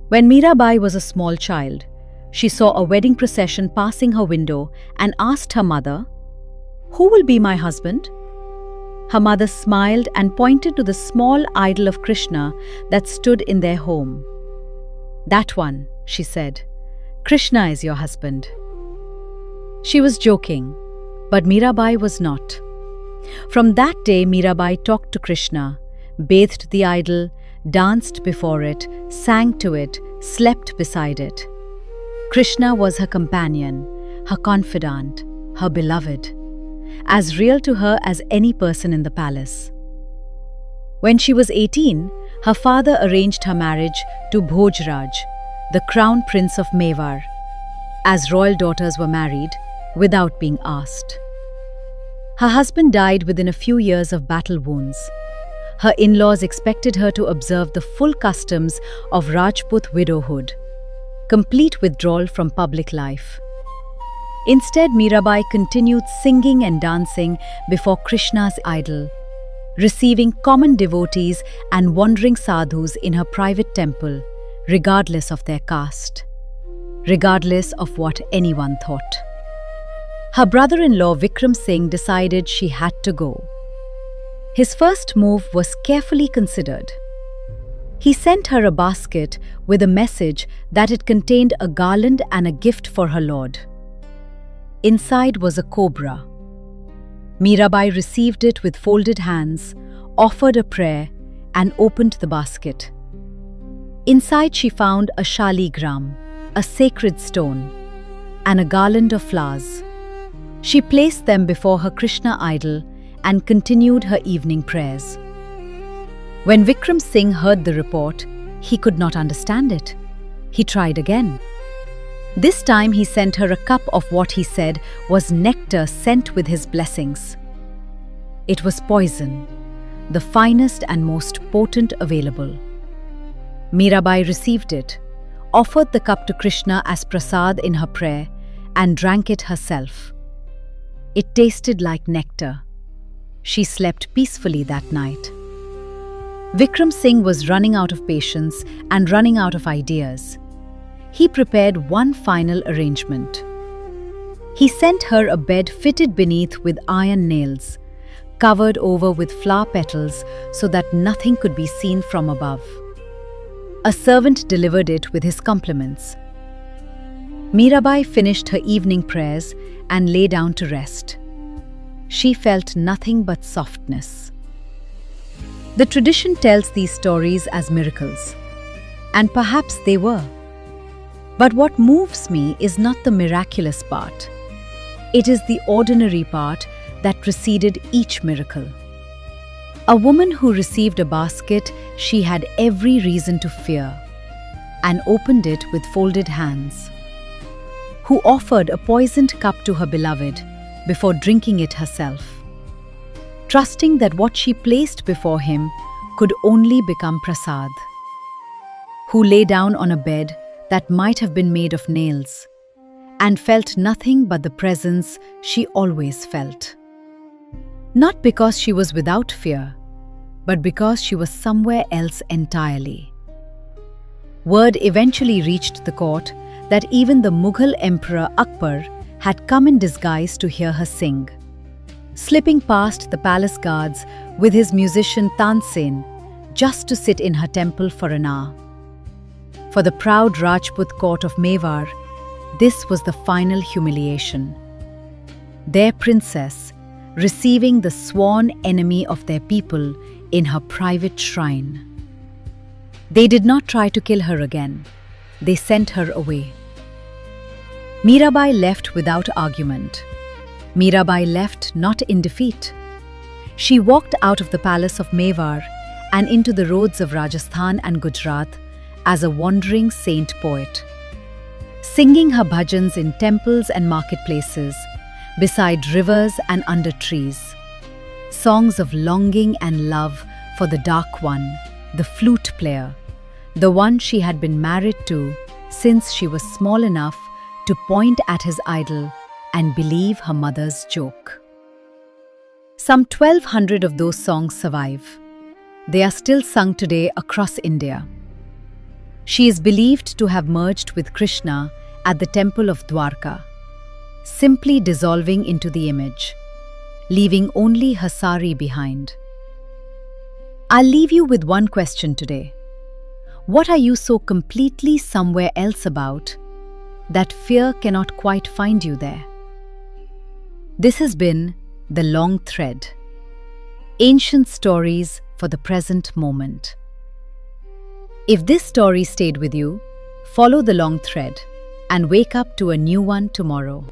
When Mirabai was a small child, she saw a wedding procession passing her window and asked her mother, "Who will be my husband?" Her mother smiled and pointed to the small idol of Krishna that stood in their home. "That one," she said. "Krishna is your husband." She was joking, but Mirabai was not. From that day, Mirabai talked to Krishna, bathed the idol, danced before it, sang to it, slept beside it. Krishna was her companion, her confidant, her beloved, as real to her as any person in the palace. When she was 18, her father arranged her marriage to Bhojraj, the crown prince of Mewar, as royal daughters were married without being asked. Her husband died within a few years of battle wounds. Her in-laws expected her to observe the full customs of Rajput widowhood, complete withdrawal from public life. Instead, Mirabai continued singing and dancing before Krishna's idol, receiving common devotees and wandering sadhus in her private temple, regardless of their caste, regardless of what anyone thought. Her brother-in-law Vikram Singh decided she had to go. His first move was carefully considered. He sent her a basket with a message that it contained a garland and a gift for her lord. Inside was a cobra. Mirabai received it with folded hands, offered a prayer, and opened the basket. Inside she found a shaligram, a sacred stone, and a garland of flowers. She placed them before her Krishna idol and continued her evening prayers. When Vikram Singh heard the report, he could not understand it. He tried again. This time he sent her a cup of what he said was nectar sent with his blessings. It was poison, the finest and most potent available. Mirabai received it, offered the cup to Krishna as prasad in her prayer, and drank it herself. It tasted like nectar. She slept peacefully that night. Vikram Singh was running out of patience and running out of ideas. He prepared one final arrangement. He sent her a bed fitted beneath with iron nails, covered over with flower petals so that nothing could be seen from above. A servant delivered it with his compliments. Mirabai finished her evening prayers and lay down to rest. She felt nothing but softness. The tradition tells these stories as miracles, and perhaps they were. But what moves me is not the miraculous part. It is the ordinary part that preceded each miracle. A woman who received a basket she had every reason to fear and opened it with folded hands, who offered a poisoned cup to her beloved before drinking it herself, trusting that what she placed before him could only become prasad, who lay down on a bed that might have been made of nails and felt nothing but the presence she always felt. Not because she was without fear, but because she was somewhere else entirely. Word eventually reached the court that even the Mughal Emperor Akbar had come in disguise to hear her sing, slipping past the palace guards with his musician Tansen just to sit in her temple for an hour. For the proud Rajput court of Mewar, this was the final humiliation. Their princess receiving the sworn enemy of their people in her private shrine. They did not try to kill her again. They sent her away. Mirabai left without argument. Mirabai left not in defeat. She walked out of the palace of Mewar and into the roads of Rajasthan and Gujarat as a wandering saint poet, singing her bhajans in temples and marketplaces, beside rivers and under trees. Songs of longing and love for the dark one, the flute player, the one she had been married to since she was small enough to point at his idol and believe her mother's joke. Some 1,200 of those songs survive. They are still sung today across India. She is believed to have merged with Krishna at the temple of Dwarka, simply dissolving into the image, leaving only her sari behind. I'll leave you with one question today. What are you so completely somewhere else about that fear cannot quite find you there? This has been The Long Thread. Ancient stories for the present moment. If this story stayed with you, follow the long thread and wake up to a new one tomorrow.